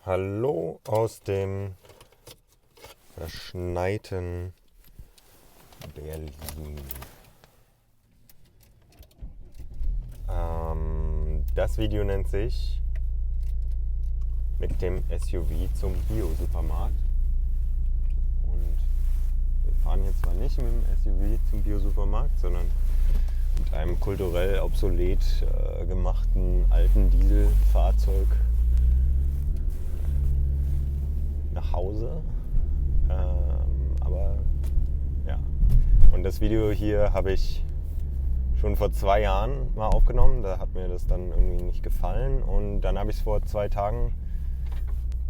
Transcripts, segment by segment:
Hallo aus dem verschneiten Berlin. Das Video nennt sich mit dem SUV zum Bio-Supermarkt. Und wir fahren jetzt zwar nicht mit dem SUV zum Bio-Supermarkt, sondern mit einem kulturell obsolet gemachten alten Dieselfahrzeug nach Hause. Aber ja. Und das Video hier habe ich schon vor 2 Jahren mal aufgenommen. Da hat mir das dann irgendwie nicht gefallen. Und dann habe ich es vor 2 Tagen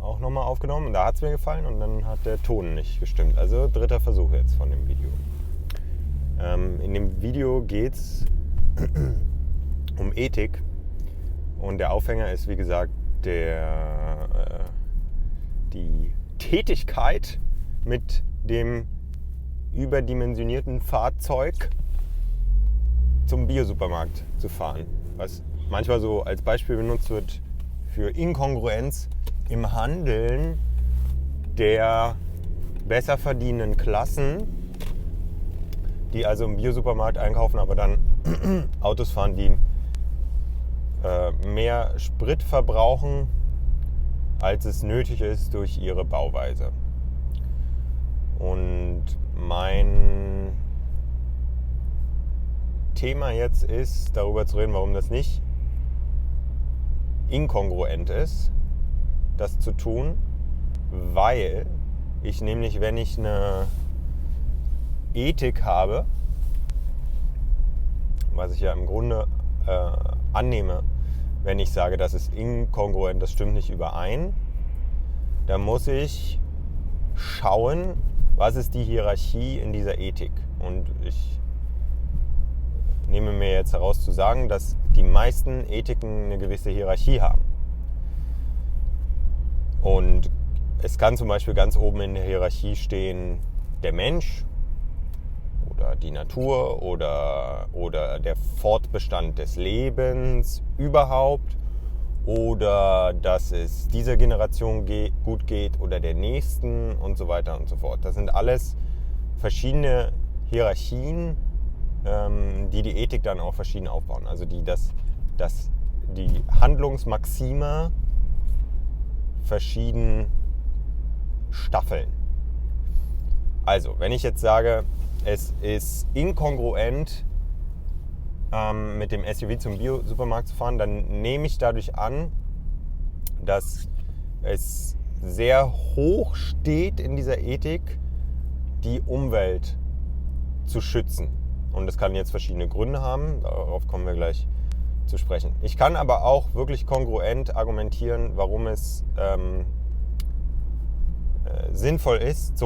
auch nochmal aufgenommen. Und da hat es mir gefallen und dann hat der Ton nicht gestimmt. Also 3. Versuch jetzt von dem Video. In dem Video geht es um Ethik. Und der Aufhänger ist, wie gesagt, die Tätigkeit mit dem überdimensionierten Fahrzeug zum Biosupermarkt zu fahren. Was manchmal so als Beispiel benutzt wird für Inkongruenz im Handeln der besser verdienenden Klassen, die also im Biosupermarkt einkaufen, aber dann Autos fahren, die mehr Sprit verbrauchen, als es nötig ist durch ihre Bauweise. Und mein Thema jetzt ist, darüber zu reden, warum das nicht inkongruent ist, das zu tun, weil ich nämlich, wenn ich eine Ethik habe, was ich ja im Grunde annehme, wenn ich sage, das ist inkongruent, das stimmt nicht überein, dann muss ich schauen, was ist die Hierarchie in dieser Ethik. Und ich nehme mir jetzt heraus zu sagen, dass die meisten Ethiken eine gewisse Hierarchie haben. Und es kann zum Beispiel ganz oben in der Hierarchie stehen der Mensch oder die Natur oder der Fortbestand des Lebens überhaupt oder dass es dieser Generation gut geht oder der nächsten und so weiter und so fort. Das sind alles verschiedene Hierarchien, die Ethik dann auch verschieden aufbauen. Also die Handlungsmaxima verschieden staffeln. Also, wenn ich jetzt sage, es ist inkongruent, mit dem SUV zum Bio-Supermarkt zu fahren, dann nehme ich dadurch an, dass es sehr hoch steht in dieser Ethik, die Umwelt zu schützen. Und das kann jetzt verschiedene Gründe haben, darauf kommen wir gleich zu sprechen. Ich kann aber auch wirklich kongruent argumentieren, warum es sinnvoll ist,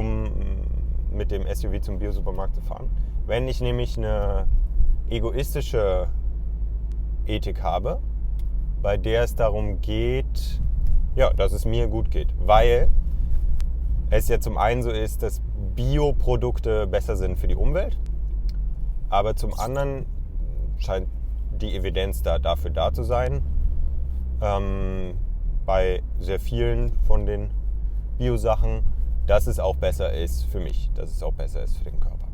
mit dem SUV zum Biosupermarkt zu fahren. Wenn ich nämlich eine egoistische Ethik habe, bei der es darum geht, ja, dass es mir gut geht. Weil es ja zum einen so ist, dass Bioprodukte besser sind für die Umwelt, aber zum anderen scheint die Evidenz dafür da zu sein, bei sehr vielen von den Biosachen, dass es auch besser ist für mich, dass es auch besser ist für den Körper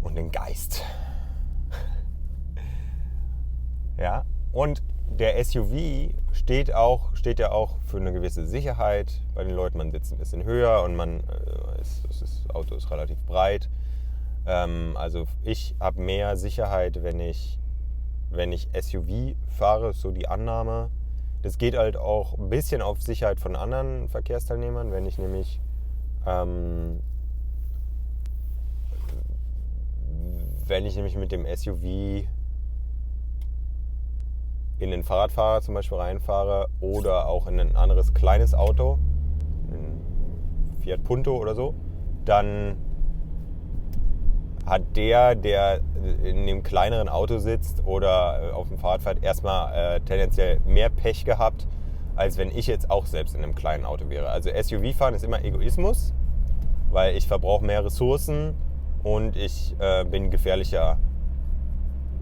und den Geist. Ja, und der SUV steht ja auch für eine gewisse Sicherheit bei den Leuten. Man sitzt ein bisschen höher und das Auto ist relativ breit. Also ich habe mehr Sicherheit, wenn ich SUV fahre, ist so die Annahme. Das geht halt auch ein bisschen auf Sicherheit von anderen Verkehrsteilnehmern, wenn ich nämlich mit dem SUV in den Fahrradfahrer zum Beispiel reinfahre oder auch in ein anderes kleines Auto, ein Fiat Punto oder so, dann hat der in dem kleineren Auto sitzt oder auf dem Fahrrad fährt, erstmal tendenziell mehr Pech gehabt, als wenn ich jetzt auch selbst in einem kleinen Auto wäre. Also SUV-Fahren ist immer Egoismus, weil ich verbrauche mehr Ressourcen und ich bin gefährlicher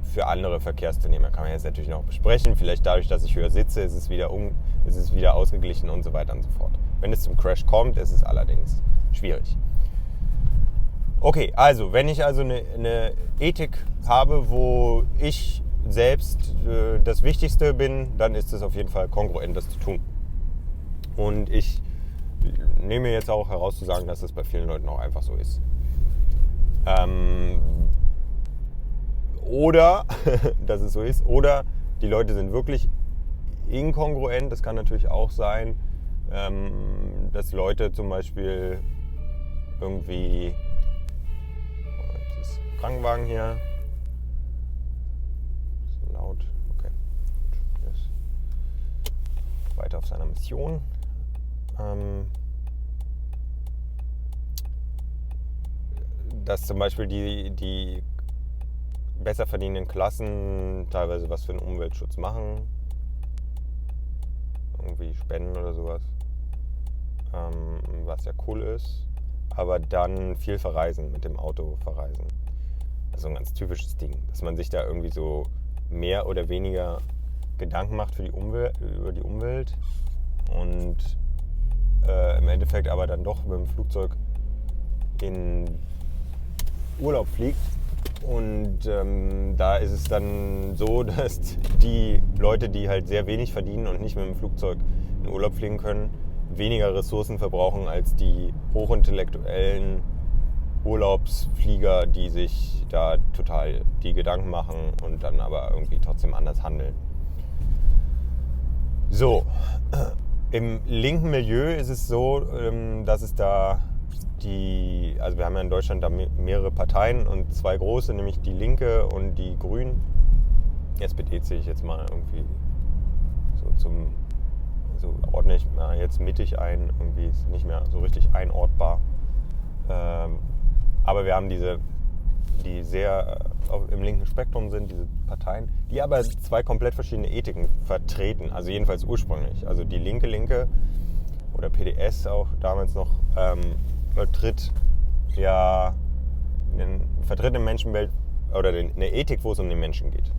für andere Verkehrsteilnehmer. Kann man jetzt natürlich noch besprechen. Vielleicht dadurch, dass ich höher sitze, ist es wieder ausgeglichen und so weiter und so fort. Wenn es zum Crash kommt, ist es allerdings schwierig. Okay, also wenn ich eine Ethik habe, wo ich selbst das Wichtigste bin, dann ist es auf jeden Fall kongruent, das zu tun. Und ich nehme jetzt auch heraus zu sagen, dass es bei vielen Leuten auch einfach so ist. Oder, dass es so ist, oder die Leute sind wirklich inkongruent. Das kann natürlich auch sein, dass Leute zum Beispiel irgendwie, jetzt ist ein Krankenwagen hier, ist laut, okay, gut, der ist weiter auf seiner Mission. Dass zum Beispiel die besser verdienenden Klassen teilweise was für den Umweltschutz machen, irgendwie spenden oder sowas, was ja cool ist, aber dann viel verreisen, mit dem Auto verreisen. Das ist so ein ganz typisches Ding, dass man sich da irgendwie so mehr oder weniger Gedanken macht über die Umwelt und im Endeffekt aber dann doch mit dem Flugzeug in Urlaub fliegt. Und da ist es dann so, dass die Leute, die halt sehr wenig verdienen und nicht mit dem Flugzeug in Urlaub fliegen können, weniger Ressourcen verbrauchen als die hochintellektuellen Urlaubsflieger, die sich da total die Gedanken machen und dann aber irgendwie trotzdem anders handeln. So, im linken Milieu ist es so, dass es da also wir haben ja in Deutschland da mehrere Parteien und zwei große, nämlich die Linke und die Grünen. SPD zähle ich jetzt mal irgendwie so ordne ich mal jetzt mittig ein, irgendwie ist nicht mehr so richtig einordbar. Aber wir haben die sehr im linken Spektrum sind, diese Parteien, die aber zwei komplett verschiedene Ethiken vertreten, also jedenfalls ursprünglich. Also die Linke oder PDS auch damals noch, vertritt eine Menschenwelt oder eine Ethik, wo es um den Menschen geht.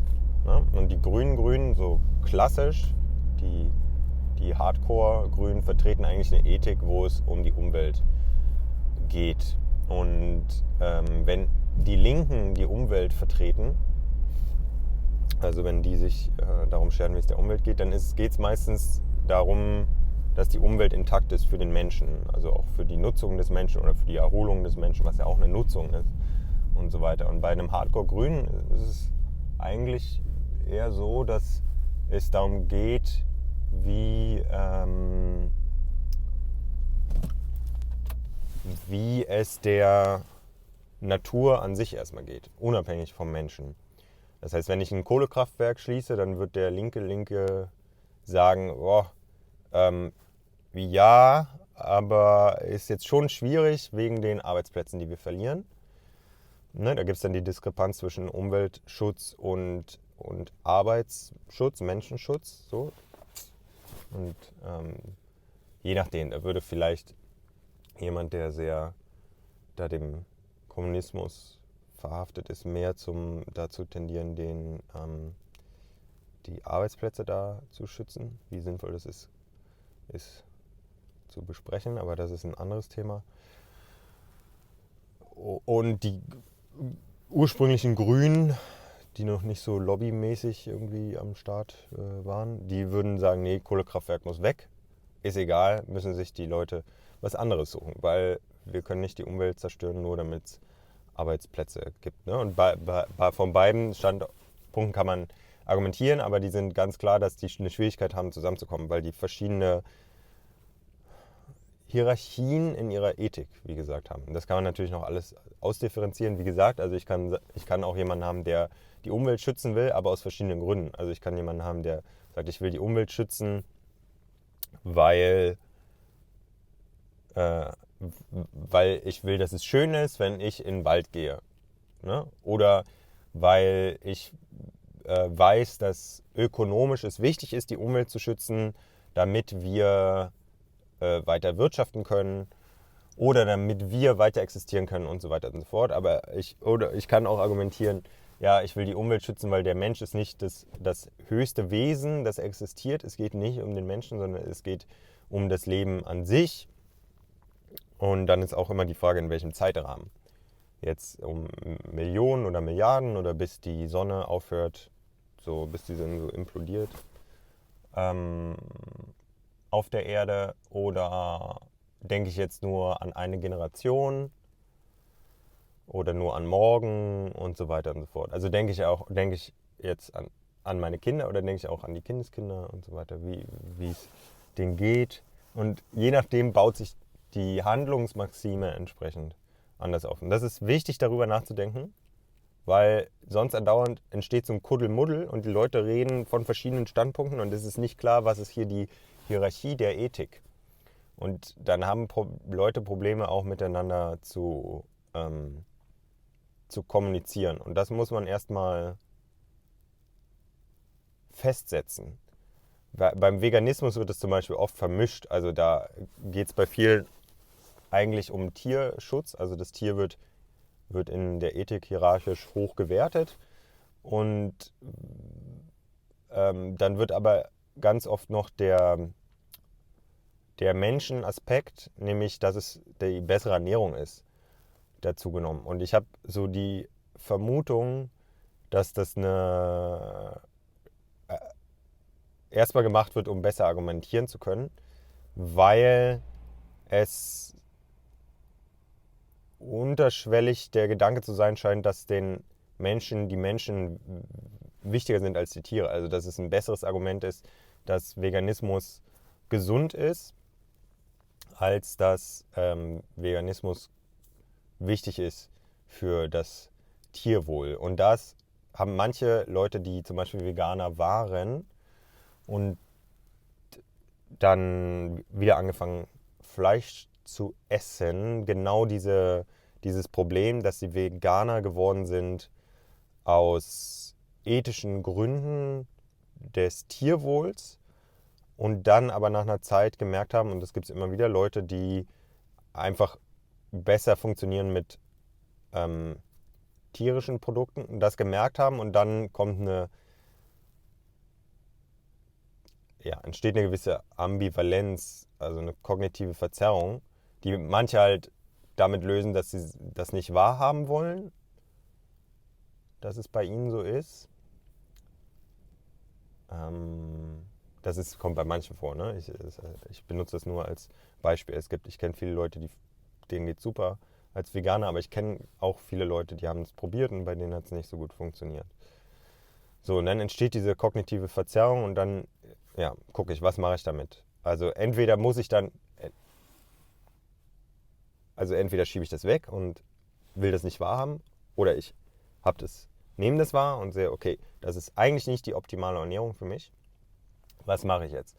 Ne? Und die Grünen, so klassisch, die Hardcore-Grünen vertreten eigentlich eine Ethik, wo es um die Umwelt geht. Und wenn die Linken die Umwelt vertreten, also wenn die sich darum scheren, wie es der Umwelt geht, dann geht es meistens darum, dass die Umwelt intakt ist für den Menschen, also auch für die Nutzung des Menschen oder für die Erholung des Menschen, was ja auch eine Nutzung ist und so weiter. Und bei einem Hardcore-Grünen ist es eigentlich eher so, dass es darum geht, wie es der Natur an sich erstmal geht, unabhängig vom Menschen. Das heißt, wenn ich ein Kohlekraftwerk schließe, dann wird der Linke sagen, ja, aber ist jetzt schon schwierig wegen den Arbeitsplätzen, die wir verlieren. Ne, da gibt es dann die Diskrepanz zwischen Umweltschutz und Arbeitsschutz, Menschenschutz. So. Und je nachdem, da würde vielleicht jemand, der sehr da dem Kommunismus verhaftet ist, mehr dazu tendieren, die Arbeitsplätze da zu schützen. Wie sinnvoll das ist zu besprechen, aber das ist ein anderes Thema. Und die ursprünglichen Grünen, die noch nicht so lobbymäßig irgendwie am Start waren, die würden sagen, nee, Kohlekraftwerk muss weg, ist egal, müssen sich die Leute was anderes suchen, weil wir können nicht die Umwelt zerstören, nur damit es Arbeitsplätze gibt. Ne? Und von beiden Standpunkten kann man argumentieren, aber die sind ganz klar, dass die eine Schwierigkeit haben, zusammenzukommen, weil die verschiedene Hierarchien in ihrer Ethik, wie gesagt, haben. Und das kann man natürlich noch alles ausdifferenzieren. Wie gesagt, also ich kann auch jemanden haben, der die Umwelt schützen will, aber aus verschiedenen Gründen. Also ich kann jemanden haben, der sagt, ich will die Umwelt schützen, weil ich will, dass es schön ist, wenn ich in den Wald gehe. Ne? Oder weil ich weiß, dass ökonomisch es wichtig ist, die Umwelt zu schützen, damit wir weiter wirtschaften können oder damit wir weiter existieren können und so weiter und so fort. Aber ich kann auch argumentieren, ja, ich will die Umwelt schützen, weil der Mensch ist nicht das höchste Wesen, das existiert. Es geht nicht um den Menschen, sondern es geht um das Leben an sich. Und dann ist auch immer die Frage, in welchem Zeitrahmen. Jetzt um Millionen oder Milliarden oder bis die Sonne aufhört, so bis die Sonne so implodiert ähm, auf der Erde, oder denke ich jetzt nur an eine Generation oder nur an morgen und so weiter und so fort. Also denke ich jetzt an meine Kinder oder denke ich auch an die Kindeskinder und so weiter, wie es denen geht. Und je nachdem baut sich die Handlungsmaxime entsprechend anders auf. Und das ist wichtig, darüber nachzudenken, weil sonst andauernd entsteht so ein Kuddelmuddel und die Leute reden von verschiedenen Standpunkten und es ist nicht klar, was ist hier die Hierarchie der Ethik. Und dann haben Leute Probleme auch miteinander zu kommunizieren. Und das muss man erstmal festsetzen. Beim Veganismus wird es zum Beispiel oft vermischt. Also da geht es bei vielen eigentlich um Tierschutz. Also das Tier wird in der Ethik hierarchisch hoch gewertet. Und dann wird aber ganz oft noch der Menschenaspekt, nämlich dass es die bessere Ernährung ist, dazu genommen. Und ich habe so die Vermutung, dass das erstmal gemacht wird, um besser argumentieren zu können, weil es unterschwellig der Gedanke zu sein scheint, dass die Menschen wichtiger sind als die Tiere. Also dass es ein besseres Argument ist, dass Veganismus gesund ist, als dass Veganismus wichtig ist für das Tierwohl. Und das haben manche Leute, die zum Beispiel Veganer waren und dann wieder angefangen, Fleisch zu essen, genau dieses Problem, dass sie Veganer geworden sind aus ethischen Gründen des Tierwohls und dann aber nach einer Zeit gemerkt haben, und das gibt es immer wieder, Leute, die einfach besser funktionieren mit tierischen Produkten und das gemerkt haben und dann entsteht eine gewisse Ambivalenz, also eine kognitive Verzerrung, die manche halt damit lösen, dass sie das nicht wahrhaben wollen, dass es bei ihnen so ist. Kommt bei manchen vor, ne? Ich benutze das nur als Beispiel. Ich kenne viele Leute, denen geht super als Veganer, aber ich kenne auch viele Leute, die haben es probiert und bei denen hat es nicht so gut funktioniert. So, und dann entsteht diese kognitive Verzerrung und dann, ja, gucke ich, was mache ich damit? Also entweder schiebe ich das weg und will das nicht wahrhaben, oder ich nehme das wahr und sehe, okay, das ist eigentlich nicht die optimale Ernährung für mich. Was mache ich jetzt?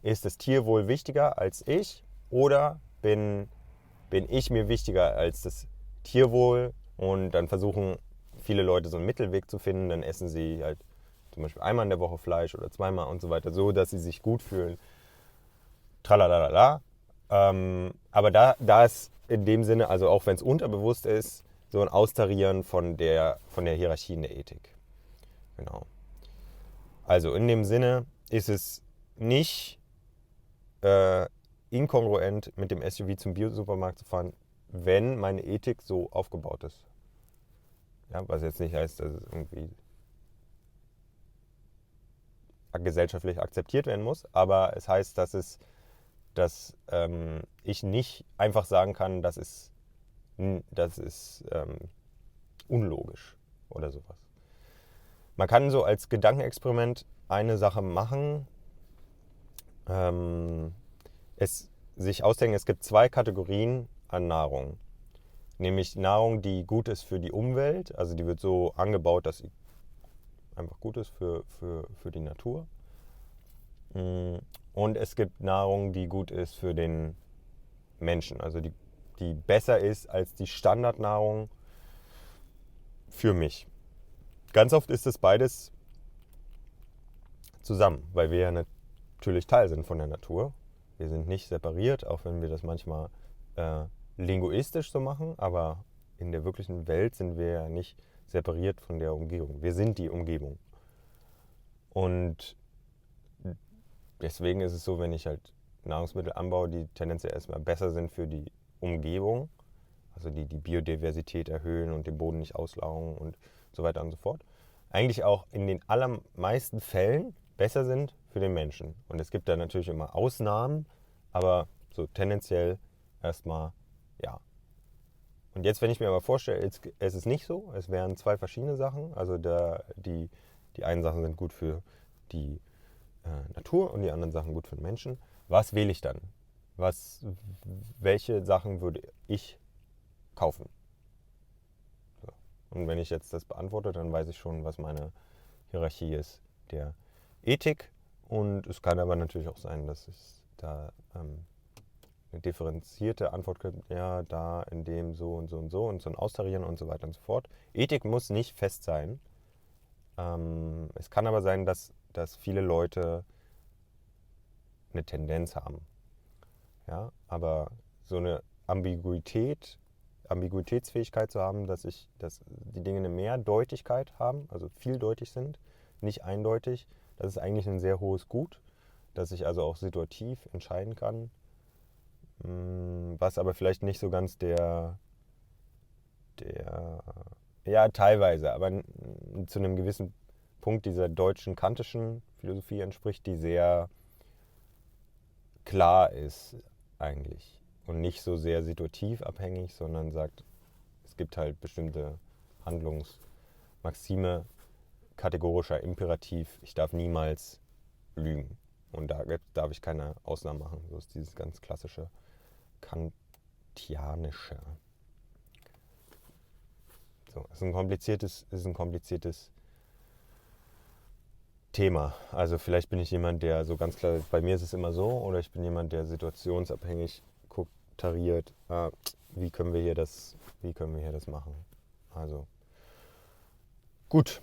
Ist das Tierwohl wichtiger als ich oder bin ich mir wichtiger als das Tierwohl? Und dann versuchen viele Leute so einen Mittelweg zu finden. Dann essen sie halt zum Beispiel einmal in der Woche Fleisch oder zweimal und so weiter, so dass sie sich gut fühlen. Tralalala. Aber da ist in dem Sinne, also auch wenn es unterbewusst ist, so ein Austarieren von der Hierarchie in der Ethik. Genau. Also in dem Sinne ist es nicht inkongruent, mit dem SUV zum Biosupermarkt zu fahren, wenn meine Ethik so aufgebaut ist. Ja, was jetzt nicht heißt, dass es irgendwie gesellschaftlich akzeptiert werden muss, aber es heißt, dass ich nicht einfach sagen kann, das ist unlogisch oder sowas. Man kann so als Gedankenexperiment eine Sache machen, sich ausdenken, es gibt 2 Kategorien an Nahrung. Nämlich Nahrung, die gut ist für die Umwelt, also die wird so angebaut, dass sie einfach gut ist für die Natur. Und es gibt Nahrung, die gut ist für den Menschen, also die besser ist als die Standardnahrung für mich. Ganz oft ist es beides zusammen, weil wir ja natürlich Teil sind von der Natur. Wir sind nicht separiert, auch wenn wir das manchmal linguistisch so machen, aber in der wirklichen Welt sind wir ja nicht separiert von der Umgebung. Wir sind die Umgebung. Und deswegen ist es so, wenn ich halt Nahrungsmittel anbaue, die tendenziell erstmal besser sind für die Umgebung, also die Biodiversität erhöhen und den Boden nicht auslaugen und so weiter und so fort, eigentlich auch in den allermeisten Fällen besser sind für den Menschen. Und es gibt da natürlich immer Ausnahmen, aber so tendenziell erstmal ja. Und jetzt, wenn ich mir aber vorstelle, es ist nicht so, es wären zwei verschiedene Sachen, also die einen Sachen sind gut für die Natur und die anderen Sachen gut für den Menschen. Was wähle ich dann? Welche Sachen würde ich kaufen? So. Und wenn ich jetzt das beantworte, dann weiß ich schon, was meine Hierarchie ist der Ethik. Und es kann aber natürlich auch sein, dass es da eine differenzierte Antwort gibt, ja, da in dem so und so und so und so ein Austarieren und so weiter und so fort. Ethik muss nicht fest sein. Es kann aber sein, dass viele Leute eine Tendenz haben. Ja, aber so eine Ambiguitätsfähigkeit zu haben, dass die Dinge eine Mehrdeutigkeit haben, also vieldeutig sind, nicht eindeutig, das ist eigentlich ein sehr hohes Gut, dass ich also auch situativ entscheiden kann, was aber vielleicht nicht so ganz ja, teilweise, aber zu einem gewissen Punkt dieser deutschen kantischen Philosophie entspricht, die sehr klar ist eigentlich und nicht so sehr situativ abhängig, sondern sagt, es gibt halt bestimmte Handlungsmaxime, kategorischer Imperativ, ich darf niemals lügen. Und da darf ich keine Ausnahmen machen. So ist dieses ganz klassische Kantianische. So, es ist ein kompliziertes Thema. Also vielleicht bin ich jemand, der so ganz klar, bei mir ist es immer so, oder ich bin jemand, der situationsabhängig guckt, tariert, wie können wir hier das machen. Also gut.